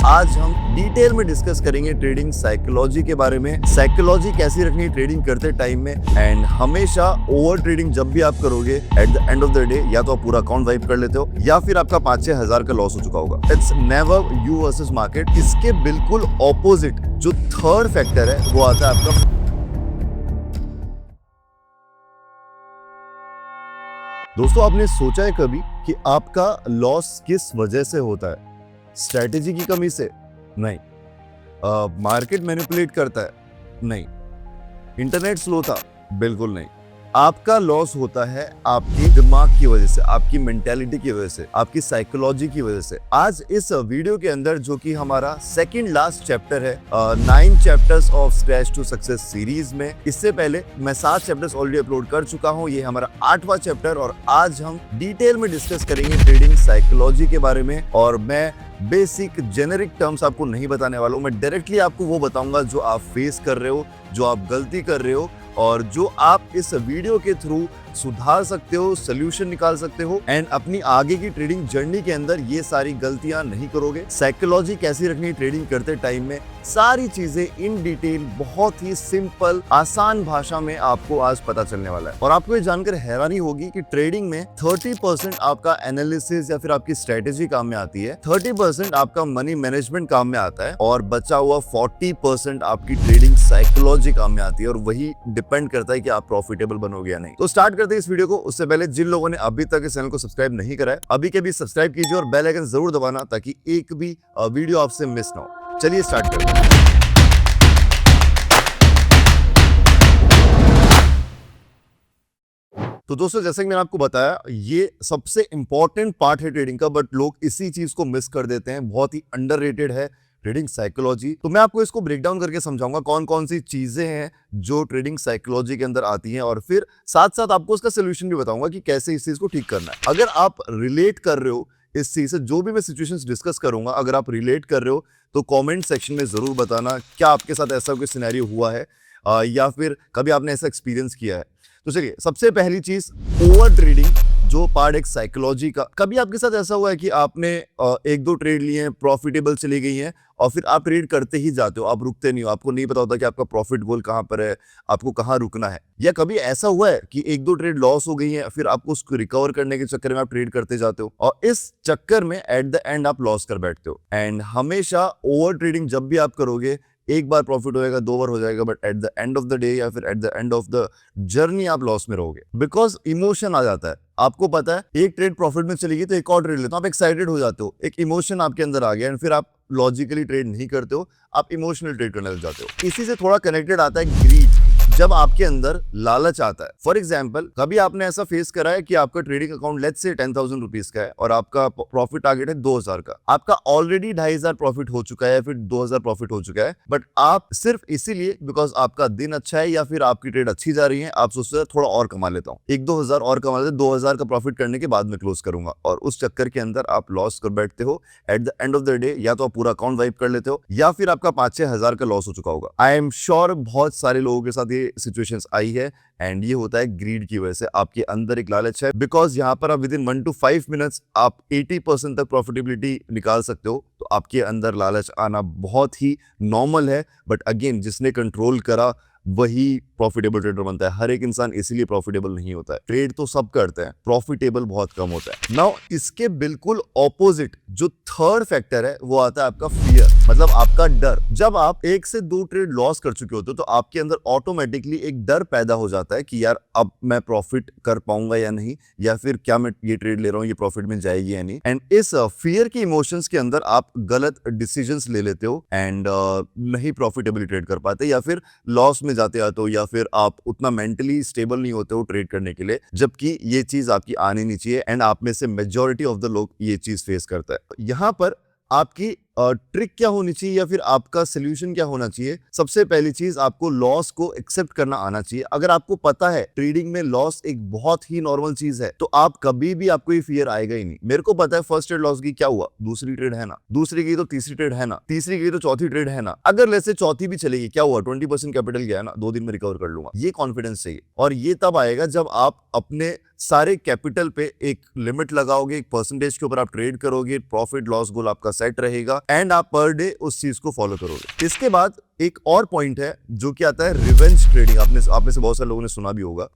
आज हम डिटेल में डिस्कस करेंगे ट्रेडिंग साइकोलॉजी के बारे में। साइकोलॉजी कैसी रखनी है ट्रेडिंग करते टाइम में, एंड हमेशा ओवर ट्रेडिंग जब भी आप करोगे at the end of the day या तो आप पूरा अकाउंट वाइप कर लेते हो या फिर आपका 5-6 हजार का लॉस हो चुका होगा। It's never you versus market. इसके बिल्कुल ऑपोजिट जो थर्ड फैक्टर है वो आता है आपका। दोस्तों, आपने सोचा है कभी कि आपका लॉस किस वजह से होता है? स्ट्रैटेजी की कमी से? नहीं। मार्केट मैनिपुलेट करता है? नहीं। इंटरनेट स्लो था? बिल्कुल नहीं। आपका लॉस होता है आपकी दिमाग की वजह से, आपकी मेंटेलिटी की वजह से, आपकी साइकोलॉजी की वजह से। आज इस वीडियो के अंदर जो कि हमारा सेकंड लास्ट चैप्टर है 9 chapters of scratch to success series में, इससे पहले मैं 7 चैप्टर्स ऑलरेडी अपलोड कर चुका हूं। ये हमारा 8वां चैप्टर और आज हम डिटेल में डिस्कस करेंगे ट्रेडिंग साइकोलॉजी के बारे में। और मैं बेसिक जेनेरिक टर्म्स आपको नहीं बताने वाला हूं, मैं डायरेक्टली आपको वो बताऊंगा जो आप फेस कर रहे हो, जो आप गलती कर रहे हो और जो आप इस वीडियो के थ्रू सुधार सकते हो, सोल्यूशन निकाल सकते हो एंड अपनी आगे की ट्रेडिंग जर्नी के अंदर ये सारी गलतियां नहीं करोगे। साइकोलॉजी कैसी रखनी ट्रेडिंग करते टाइम में, सारी चीजें इन डिटेल बहुत ही सिंपल आसान भाषा में आपको आज पता चलने वाला है। और आपको ये जानकर हैरानी होगी कि ट्रेडिंग में 30% आपका एनालिसिस या फिर आपकी स्ट्रेटेजी काम में आती है, 30% आपका मनी मैनेजमेंट काम में आता है और बचा हुआ 40% आपकी ट्रेडिंग साइकोलॉजी काम में आती है। और वही डिपेंड करता है कि आप प्रॉफिटेबल बनोगे या नहीं। तो स्टार्ट करते हैं इस वीडियो को। उससे पहले जिन लोगों ने अभी तक इस चैनल को सब्सक्राइब नहीं करा है, अभी के भी सब्सक्राइब कीजिए और बेल आइकन जरूर दबाना ताकि एक भी वीडियो आपसे मिस ना हो। चलिए स्टार्ट करते हैं। तो दोस्तों, जैसे कि मैंने आपको बताया, ये सबसे इंपॉर्टेंट पार्ट है ट्रेडिंग का, बट लोग इसी चीज को मिस कर देते हैं। बहुत ही अंडररेटेड है ट्रेडिंग साइकोलॉजी। तो मैं आपको इसको ब्रेक डाउन करके समझाऊंगा कौन कौन सी चीजें हैं जो ट्रेडिंग साइकोलॉजी के अंदर आती हैं, और फिर साथ साथ आपको उसका सोल्यूशन भी बताऊंगा कि कैसे इस चीज को ठीक करना है। अगर आप रिलेट कर रहे हो इस चीज से, जो भी मैं सिचुएशंस डिस्कस करूंगा, अगर आप रिलेट कर रहे हो तो कमेंट सेक्शन में जरूर बताना क्या आपके साथ ऐसा कोई सिनेरियो हुआ है या फिर कभी आपने ऐसा एक्सपीरियंस किया है। तो चलिए, सबसे पहली चीज, ओवर ट्रेडिंग जो पार्ट एक साइकोलॉजी का। कभी आपके साथ ऐसा हुआ है कि आपने 1-2 ट्रेड लिए हैं, प्रॉफिटेबल चली गई हैं और फिर आप ट्रेड करते ही जाते हो, आप रुकते नहीं हो, आपको नहीं पता होता कि आपका प्रॉफिट गोल कहां पर है, आपको कहां रुकना है। या कभी ऐसा हुआ है कि 1-2 ट्रेड लॉस हो गई हैं, फिर आपको उसको रिकवर करने के चक्कर में आप ट्रेड करते जाते हो और इस चक्कर में एट द एंड आप लॉस कर बैठते हो। एंड हमेशा ओवर ट्रेडिंग जब भी आप करोगे, एक बार प्रॉफिट हो जाएगा, 2 बार हो जाएगा, but at the end of the day या फिर at the end of the journey आप लॉस में रहोगे। बिकॉज इमोशन आ जाता है। आपको पता है एक ट्रेड प्रॉफिट में चली गई तो एक और ट्रेड लेते हो, आप एक्साइटेड हो जाते हो, एक इमोशन आपके अंदर आ गया एंड फिर आप लॉजिकली ट्रेड नहीं करते हो, आप इमोशनल ट्रेड करने लग जाते हो। इसी से थोड़ा कनेक्टेड आता है ग्रीड, जब आपके अंदर लालच आता है। फॉर एग्जाम्पल, कभी आपने ऐसा फेस करा है कि आपका trading account let's say 10,000 rupees का है और आपका प्रॉफिट टारगेट है 2,000 का। आपका ऑलरेडी 2,500 प्रॉफिट हो चुका है या फिर 2,000 प्रॉफिट हो चुका है, बट आप सिर्फ इसीलिए बिकॉज आपका दिन अच्छा है या फिर आपकी ट्रेड अच्छी जा रही है, आप सोचते हैं थोड़ा और कमा लेता हूँ, 1-2 हजार और कमा लेते, 2,000 का प्रॉफिट करने के बाद में क्लोज करूंगा, और उस चक्कर के अंदर आप लॉस कर बैठते हो। At the end of the day या तो आप पूरा अकाउंट वाइप कर लेते हो या फिर आपका 5-6 हजार का लॉस हो चुका होगा। आई एम श्योर बहुत सारे लोगों के साथ ये सिचुएशंस आई है एंड ये होता है ग्रीड की वजह से। आपके अंदर एक लालच है, बिकॉज यहाँ पर आप विद इन 1 to 5 मिनट्स आप 80% तक प्रॉफिटेबिलिटी निकाल सकते हो। तो आपके अंदर लालच आना बहुत ही नॉर्मल है, बट अगेन जिसने कंट्रोल करा वही प्रॉफिटेबल ट्रेडर बनता है। हर एक इंसान इसीलिए प्रॉफिटेबल नहीं होता है। ट्रेड तो सब करते हैं, प्रॉफिटेबल बहुत कम होता है। नाउ इसके बिल्कुल ऑपोजिट जो थर्ड फैक्टर है वो आता है आपका फियर, मतलब आपका डर। जब आप 1 से 2 ट्रेड लॉस कर चुके होते हो तो आपके अंदर ऑटोमेटिकली एक डर पैदा हो जाता है कि यार अब मैं प्रॉफिट कर पाऊंगा या नहीं, या फिर क्या मैं ये ट्रेड ले रहा हूँ ये प्रॉफिट में जाएगी या नहीं। एंड इस फियर की इमोशंस के अंदर आप गलत डिसीजंस ले लेते हो एंड नहीं प्रॉफिटेबली ट्रेड कर पाते, या फिर लॉस में जाते आते हो, या फिर आप उतना मेंटली स्टेबल नहीं होते हो ट्रेड करने के लिए, जबकि ये चीज आपकी आनी नहीं चाहिए। एंड आप में से मेजॉरिटी ऑफ द लोग ये चीज फेस करता है। यहाँ पर आपकी ट्रिक क्या होनी चाहिए या फिर आपका सोल्यूशन क्या होना चाहिए? सबसे पहली चीज, आपको लॉस को एक्सेप्ट करना आना चाहिए। अगर आपको पता है ट्रेडिंग में लॉस एक बहुत ही नॉर्मल चीज है, तो आप कभी भी आपको ये फियर आएगा ही नहीं। मेरे को पता है फर्स्ट ट्रेड लॉस की, क्या हुआ, दूसरी ट्रेड है ना, दूसरी की तो तीसरी ट्रेड है ना, तीसरी की तो चौथी ट्रेड है ना, अगर लेट्स से चौथी भी चलेगी, क्या हुआ, 20% कैपिटल गया ना, 2 दिन में रिकवर कर लूंगा। ये कॉन्फिडेंस चाहिए, और ये तब आएगा जब आप अपने सारे कैपिटल पे एक लिमिट लगाओगे, एक परसेंटेज के ऊपर आप ट्रेड करोगे, प्रॉफिट लॉस गोल आपका सेट रहेगा एंड आप पर डे उस चीज को फॉलो करोगे। इसके बाद एक और पॉइंट है जो कि आता है रिवेंज ट्रेडिंग। आप में से बहुत सारे लोगों ने सुना भी होगा।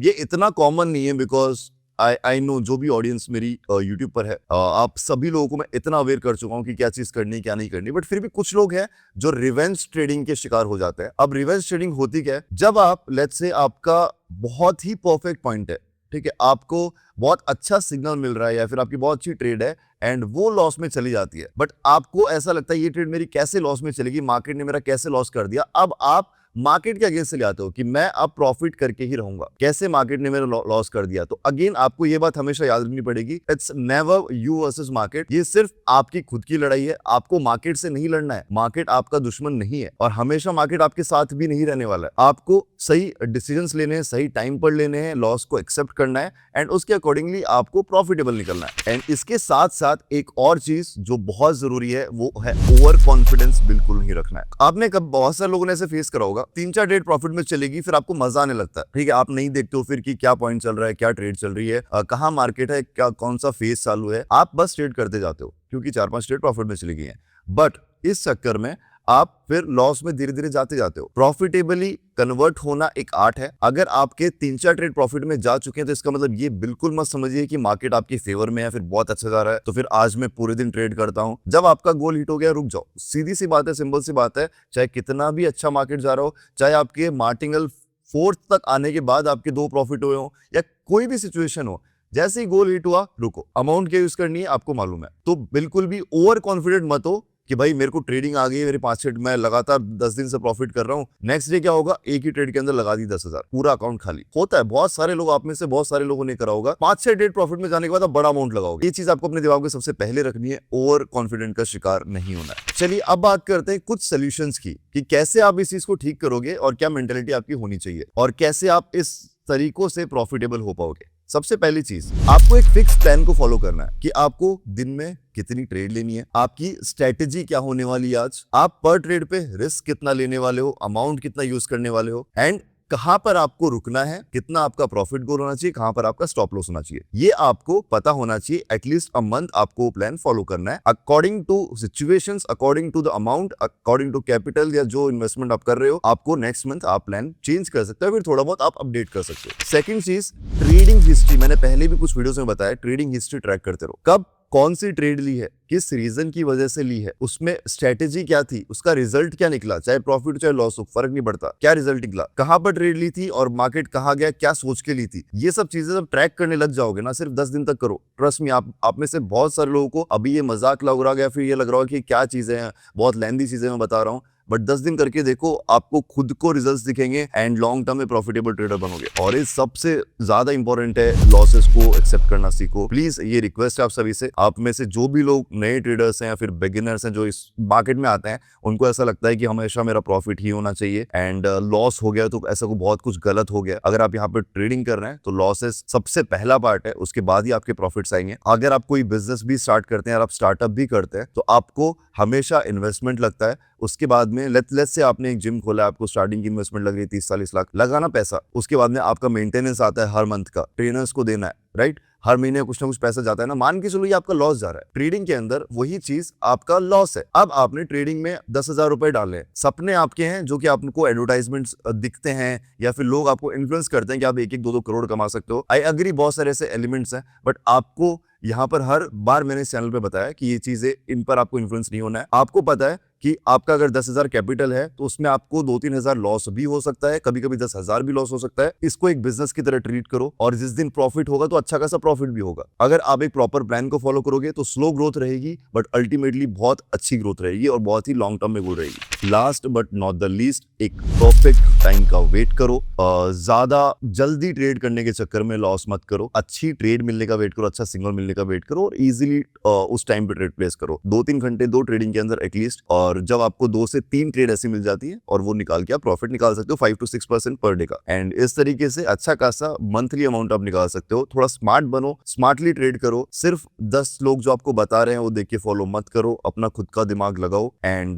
ये इतना कॉमन नहीं है बिकॉज आई नो जो भी ऑडियंस मेरी यूट्यूब पर है, आप सभी लोगों को मैं इतना अवेयर कर चुका हूं कि क्या चीज करनी क्या नहीं करनी, बट फिर भी कुछ लोग हैं जो रिवेंज ट्रेडिंग के शिकार हो जाते हैं। अब रिवेंज ट्रेडिंग होती क्या है? जब आप लेट्स से आपका बहुत ही परफेक्ट पॉइंट है, ठीक है, आपको बहुत अच्छा सिग्नल मिल रहा है या फिर आपकी बहुत अच्छी ट्रेड है एंड वो लॉस में चली जाती है, बट आपको ऐसा लगता है ये ट्रेड मेरी कैसे लॉस में चलेगी, मार्केट ने मेरा कैसे लॉस कर दिया। अब आप मार्केट के अगेंस्ट से ले आते हो कि मैं अब प्रॉफिट करके ही रहूंगा, कैसे मार्केट ने मेरा लॉस कर दिया। तो अगेन आपको ये बात हमेशा याद रखनी पड़ेगी, it's never you versus market. ये सिर्फ आपकी खुद की लड़ाई है, आपको मार्केट से नहीं लड़ना है। मार्केट आपका दुश्मन नहीं है और हमेशा मार्केट आपके साथ भी नहीं रहने वाला है। आपको सही डिसीजंस लेने हैं, सही टाइम पर लेने हैं, लॉस को एक्सेप्ट करना है एंड उसके अकॉर्डिंगली आपको प्रॉफिटेबल निकलना है। एंड इसके साथ साथ एक और चीज जो बहुत जरूरी है वो है ओवर कॉन्फिडेंस बिल्कुल नहीं रखना है। आपने कब बहुत सारे लोगों ने ऐसे फेस करा होगा, 3-4 ट्रेड प्रॉफिट में चलेगी, फिर आपको मजा आने लगता है, ठीक है, आप नहीं देखते हो फिर कि क्या पॉइंट चल रहा है, क्या ट्रेड चल रही है, कहाँ मार्केट है, क्या कौन सा फेज चालू है, आप बस ट्रेड करते जाते हो क्योंकि 4-5 ट्रेड प्रॉफिट में चली गई है। बट इस चक्कर में आप फिर लॉस में धीरे धीरे जाते जाते हो। प्रॉफिटेबली कन्वर्ट होना एक आर्ट है। अगर आपके 3-4 ट्रेड प्रॉफिट में जा चुके हैं तो इसका मतलब ये बिल्कुल मत समझिए कि मार्केट आपके फेवर में है, फिर बहुत अच्छा जा रहा है तो फिर आज मैं पूरे दिन ट्रेड करता हूं। जब आपका गोल हिट हो गया रुक जाओ। सीधी सी बात है, सिंपल सी बात है, चाहे कितना भी अच्छा मार्केट जा रहा हो, चाहे आपके मार्टिंगल 4th तक आने के बाद आपके 2 प्रॉफिट हुए हो या कोई भी सिचुएशन हो, जैसे ही गोल हिट हुआ रुको। अमाउंट क्या यूज करनी है आपको मालूम है, तो बिल्कुल भी ओवर कॉन्फिडेंट मत हो कि भाई मेरे को ट्रेडिंग आ गई है, मेरे 5 ट्रेड मैं लगातार 10 दिन से प्रॉफिट कर रहा हूँ, नेक्स्ट डे क्या होगा, एक ही ट्रेड के अंदर लगा दी 10,000, पूरा अकाउंट खाली। होता है, बहुत सारे लोग, आप में से बहुत सारे लोगों ने करा होगा। 5-6 ट्रेड प्रॉफिट में जाने के बाद आप बड़ा अमाउंट लगाओगे। ये चीज आपको अपने दिमाग में सबसे पहले रखनी है, ओवर कॉन्फिडेंट का शिकार नहीं होना है। चलिए अब बात करते हैं कुछ सोल्यूशंस की कि कैसे आप इस चीज को ठीक करोगे और क्या मेंटेलिटी आपकी होनी चाहिए और कैसे आप इस तरीकों से प्रॉफिटेबल हो पाओगे। सबसे पहली चीज, आपको एक फिक्स प्लान को फॉलो करना है कि आपको दिन में कितनी ट्रेड लेनी है, आपकी स्ट्रेटेजी क्या होने वाली है आज, आप पर ट्रेड पे रिस्क कितना लेने वाले हो, अमाउंट कितना यूज करने वाले हो एंड कहां पर आपको रुकना है, कितना आपका प्रॉफिट गोल होना चाहिए, कहां पर आपका स्टॉप लॉस होना चाहिए। ये आपको पता होना चाहिए। एटलीस्ट अ मंथ आपको प्लान फॉलो करना है according to situations, according to the amount, according to capital या जो इन्वेस्टमेंट आप कर रहे हो। आपको नेक्स्ट मंथ आप प्लान चेंज कर सकते हो, फिर थोड़ा बहुत आप अपडेट कर सकते हो। सेकंड चीज, ट्रेडिंग हिस्ट्री। मैंने पहले भी कुछ वीडियोस में बताया, ट्रेडिंग हिस्ट्री ट्रैक करते रहो। कब कौन सी ट्रेड ली है, किस रीजन की वजह से ली है, उसमें स्ट्रेटेजी क्या थी, उसका रिजल्ट क्या निकला, चाहे प्रॉफिट चाहे लॉस हो फर्क नहीं पड़ता, क्या रिजल्ट निकला, कहां पर ट्रेड ली थी और मार्केट कहां गया, क्या सोच के ली थी। ये सब चीजें जब ट्रैक करने लग जाओगे ना, सिर्फ 10 दिन तक करो, ट्रस्ट मी, आप में से बहुत सारे लोगों को अभी ये मजाक लग रहा है, फिर ये लग रहा है कि क्या चीजें हैं, बहुत लेंथी चीजें मैं बता रहा हूँ, बट 10 दिन करके देखो, आपको खुद को रिजल्ट्स दिखेंगे एंड लॉन्ग टर्म में प्रॉफिटेबल ट्रेडर बनोगे। और ये सबसे ज्यादा इंपॉर्टेंट है, लॉसेस को एक्सेप्ट करना सीखो। प्लीज ये रिक्वेस्ट है आप सभी से, आप में से जो भी लोग नए ट्रेडर्स हैं या फिर बिगिनर्स हैं जो इस मार्केट में आते हैं, उनको ऐसा लगता है कि हमेशा मेरा प्रॉफिट ही होना चाहिए एंड लॉस हो गया तो ऐसा को बहुत कुछ गलत हो गया। अगर आप यहाँ पे ट्रेडिंग कर रहे हैं तो लॉसेस सबसे पहला पार्ट है, उसके बाद ही आपके प्रॉफिट्स आएंगे। अगर आप कोई बिजनेस भी स्टार्ट करते हैं और आप स्टार्टअप भी करते हैं तो आपको हमेशा इन्वेस्टमेंट लगता है। उसके बाद में लेट्स से आपने एक जिम खोला, आपको स्टार्टिंग की इन्वेस्टमेंट लग रही है 30-40 लाख, लगाना पैसा। उसके बाद में आपका मेंटेनेंस आता है हर मंथ का, ट्रेनर्स को देना है, राइट, हर महीने कुछ ना कुछ पैसा जाता है ना। मान के चलो ये आपका लॉस जा रहा है, ट्रेडिंग के अंदर वही चीज आपका लॉस है। अब आपने ट्रेडिंग में 10,000 रुपए डाले हैं, सपने आपके हैं जो कि आपको एडवर्टाइजमेंट्स दिखते हैं या फिर लोग आपको इन्फ्लुएंस करते हैं कि आप 1-1, 2-2 करोड़ कमा सकते हो। आई अग्री, बहुत सारे ऐसे एलिमेंट्स हैं, बट आपको यहाँ पर हर बार मैंने इस चैनल पे बताया कि ये चीजें, इन पर आपको इन्फ्लुएंस नहीं होना है। आपको पता है कि आपका अगर 10,000 कैपिटल है तो उसमें आपको 2-3 हजार लॉस भी हो सकता है, कभी कभी 10,000 भी लॉस हो सकता है। इसको एक बिजनेस की तरह ट्रीट करो और जिस दिन प्रॉफिट होगा तो अच्छा खासा प्रॉफिट भी होगा। अगर आप एक प्रॉपर प्लान को फॉलो करोगे तो स्लो ग्रोथ रहेगी बट अल्टीमेटली बहुत अच्छी ग्रोथ रहेगी और बहुत ही लॉन्ग टर्म में ग्रो रहेगी। Last but not the least, एक परफेक्ट टाइम का वेट करो। ज्यादा जल्दी ट्रेड करने के चक्कर में लॉस मत करो, अच्छी ट्रेड मिलने का वेट करो, अच्छा सिग्नल मिलने खुलने का वेट करो और इजीली उस टाइम पे ट्रेड प्लेस करो। 2-3 घंटे दो ट्रेडिंग के अंदर एटलीस्ट, और जब आपको 2 से 3 ट्रेड ऐसी मिल जाती है और वो निकाल के आप प्रॉफिट निकाल सकते हो 5 to 6% पर डे का। एंड इस तरीके से अच्छा खासा मंथली अमाउंट आप निकाल सकते हो। थोड़ा स्मार्ट बनो, स्मार्टली ट्रेड करो। सिर्फ 10 लोग जो आपको बता रहे हैं वो देख के फॉलो मत करो, अपना खुद का दिमाग लगाओ एंड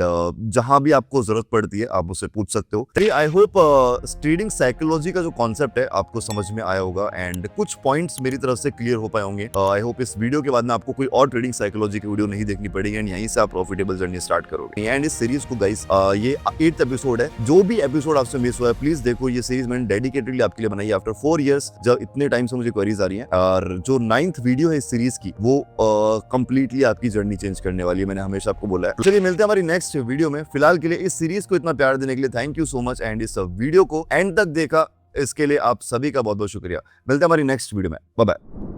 जहां भी आपको जरूरत पड़ती है आप उससे पूछ सकते हो। आई होप ट्रेडिंग साइकोलॉजी का जो कॉन्सेप्ट है आपको समझ में आया होगा एंड कुछ पॉइंट्स मेरी तरफ से क्लियर हो पाए होंगे। आई होप इस वीडियो के बाद में आपको कोई और ट्रेडिंग साइकोलॉजी की वीडियो नहीं देखनी पड़ेगी एंड यहीं से आप प्रॉफिटेबल जर्नी स्टार्ट करोगे। एंड इस सीरीज को गाइस ये 8th एपिसोड है। जो भी एपिसोड आपसे मिस हुआ है प्लीज देखो, ये सीरीज मैंने डेडिकेटेडली आपके लिए बनाई है आफ्टर 4 years, जब इतने टाइम से मुझे क्वेरीज आ रही हैं। और जो 9th वीडियो है इस सीरीज की वो कंप्लीटली आपकी जर्नी चेंज करने वाली है, मैंने हमेशा आपको बोला है। चलिए मिलते हैं हमारी नेक्स्ट वीडियो में। फिलहाल के लिए इस सीरीज को इतना प्यार देने के लिए thank you so much and इस वीडियो को एंड तक देखा इसके लिए आप सभी का बहुत बहुत शुक्रिया। मिलते हैं हमारी नेक्स्ट वीडियो में। Bye bye.